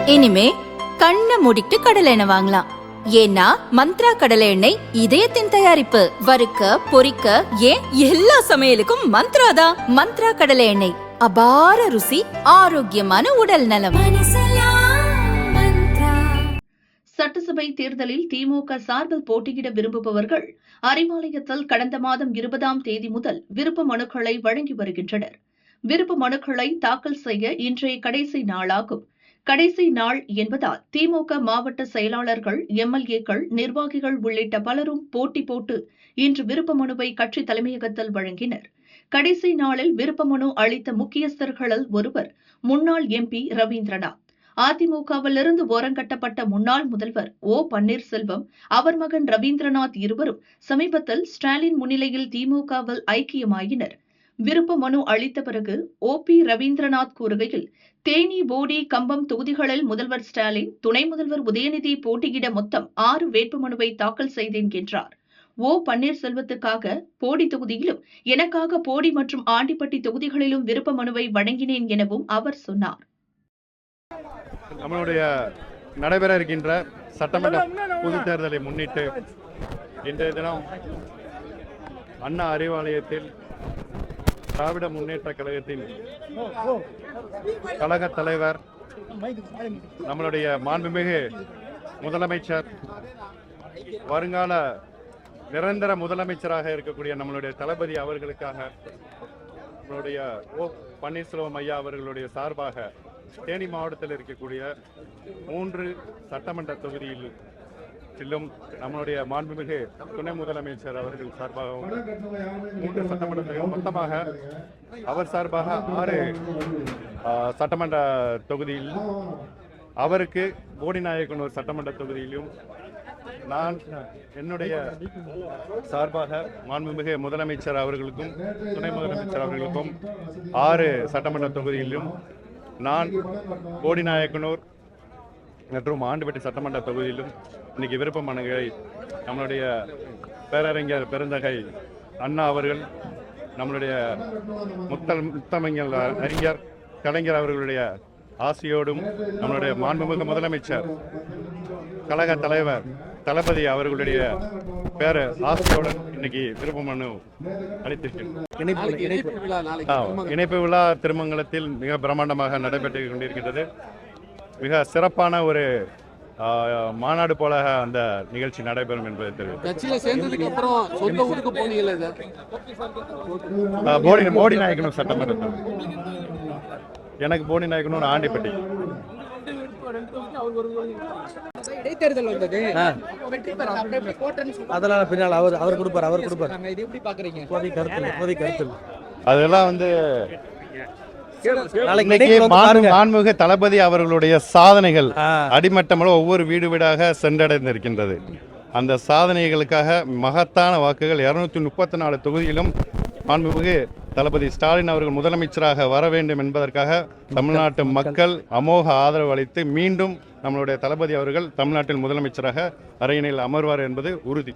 இனிமே கண்ணை மூடிட்டு கடலை எண்ணெய் வாங்கலாம். ஏன்னா மந்த்ரா கடலை எண்ணெய் இதயத்தின் தயாரிப்பு. வறுக்க பொரிக்க ஏன் எல்லா சமையலுக்கும் மந்த்ரா தான். மந்த்ரா கடலை எண்ணெய், அபார ருசி, ஆரோக்கியமான உடல் நலம். சட்டசபை தேர்தலில் திமுக சார்பில் போட்டியிட விரும்புபவர்கள் அறிவாலயத்தில் கடந்த மாதம் 20ஆம் தேதி முதல் விருப்ப மனுக்களை வழங்கி வருகின்றனர். விருப்ப மனுக்களை தாக்கல் செய்ய இன்றைய கடைசி நாளாகும். கடைசி நாள் என்பதால் திமுக மாவட்ட செயலாளர்கள், எம்எல்ஏக்கள், நிர்வாகிகள் உள்ளிட்ட பலரும் போட்டி போட்டு இன்று விருப்ப மனுவை கட்சி தலைமையகத்தில் வழங்கினர். கடைசி நாளில் விருப்ப மனு அளித்த முக்கியஸ்தர்களில் ஒருவர் முன்னாள் எம்பி ரவீந்திரநாத். அதிமுகவிலிருந்து ஓரங்கட்டப்பட்ட முன்னாள் முதல்வர் ஓ பன்னீர்செல்வம், அவர் மகன் ரவீந்திரநாத் இருவரும் சமீபத்தில் ஸ்டாலின் முன்னிலையில் திமுகவில் ஐக்கியமாயினர். விருப்ப மனு அளித்த பிறகு பி ரவீந்திரநாத் கூறுகையில், தேனி, போடி, கம்பம் தொகுதிகளில் முதல்வர் ஸ்டாலின், துணை முதல்வர் உதயநிதி போட்டியிட மொத்தம் 6 வேட்புமனுவை தாக்கல் செய்தேன் என்றார். ஓ பன்னீர்செல்வத்துக்காக போடி தொகுதியிலும், எனக்காக போடி மற்றும் ஆண்டிப்பட்டி தொகுதிகளிலும் விருப்ப மனுவை வழங்கினேன் எனவும் அவர் சொன்னார். நம்மளுடைய நடைபெற இருக்கின்ற சட்டமன்ற பொதுத் தேர்தலை முன்னிட்டு இன்றைய தினம் அண்ணா அறிவாலயத்தில் திராவிட முன்னேற்ற கழகத்தின் கழக தலைவர், நம்மளுடைய மாண்புமிகு முதலமைச்சர், வருங்கால நிரந்தர முதலமைச்சராக இருக்கக்கூடிய நம்மளுடைய தளபதி அவர்களுக்காக நம்மளுடைய ஓ பன்னீர்செல்வம் ஐயா அவர்களுடைய சார்பாக தேனி மாவட்டத்தில் இருக்கக்கூடிய 3 சட்டமன்ற தொகுதியில் செல்லும் நம்மளுடைய மாண்புமிகு துணை முதலமைச்சர் அவர்கள் சார்பாகவும் 3 சட்டமன்ற தொகுதிகள், மொத்தமாக அவர் சார்பாக 6 சட்டமன்ற தொகுதியில், அவருக்கு போடிநாயக்கனூர் சட்டமன்ற தொகுதியிலும், நான் என்னுடைய சார்பாக மாண்புமிகு முதலமைச்சர் அவர்களுக்கும் துணை முதலமைச்சர் அவர்களுக்கும் 6 சட்டமன்ற தொகுதியிலும், நான் போடிநாயக்கனூர் மற்றும் ஆண்டிப்பட்டி சட்டமன்ற தொகுதியிலும் இன்னைக்கு விருப்ப மனுகளை நம்மளுடைய பேரறிஞர் பெருந்தகை அண்ணா அவர்கள், நம்மளுடைய முத்தமிழ் அறிஞர் கலைஞர் அவர்களுடைய ஆசையோடும், நம்மளுடைய மாண்புமிகு முதலமைச்சர் கழக தலைவர் தளபதி அவர்களுடைய பேர ஆசையோடு இன்னைக்கு விருப்ப மனு அளித்திருக்கிறேன். இணைப்பு விழா திருமங்கலத்தில் மிக பிரம்மாண்டமாக நடைபெற்று கொண்டிருக்கின்றது. மிக சிறப்பான ஒரு மாநாடு போல அந்த நிகழ்ச்சி நடைபெறும் என்பதை தெரிவித்து, போடி நாயக்கனூர் சட்டமன்றத்தில் எனக்கு போடி நாயக்கனூர் ஆண்டிப்பட்டி இடைத்தேர்தல் வந்தது. அதெல்லாம் பின்னால் அவர் கொடுப்பார். இது எப்படி பாக்குறீங்க? கருத்து அதெல்லாம் வந்து மாண்புமிகு தளபதி அவர்களுடைய சாதனைகள் அடிமட்டமாக ஒவ்வொரு வீடு வீடாக சென்றடைந்திருக்கின்றது. அந்த சாதனைகளுக்காக மகத்தான வாக்குகள் 234 தொகுதியிலும் மாண்புமிகு தளபதி ஸ்டாலின் அவர்கள் முதலமைச்சராக வர வேண்டும் என்பதற்காக தமிழ்நாட்டு மக்கள் அமோக ஆதரவு அளித்து மீண்டும் நம்மளுடைய தளபதி அவர்கள் தமிழ்நாட்டில் முதலமைச்சராக அரியணையில் அமர்வார் என்பது உறுதி.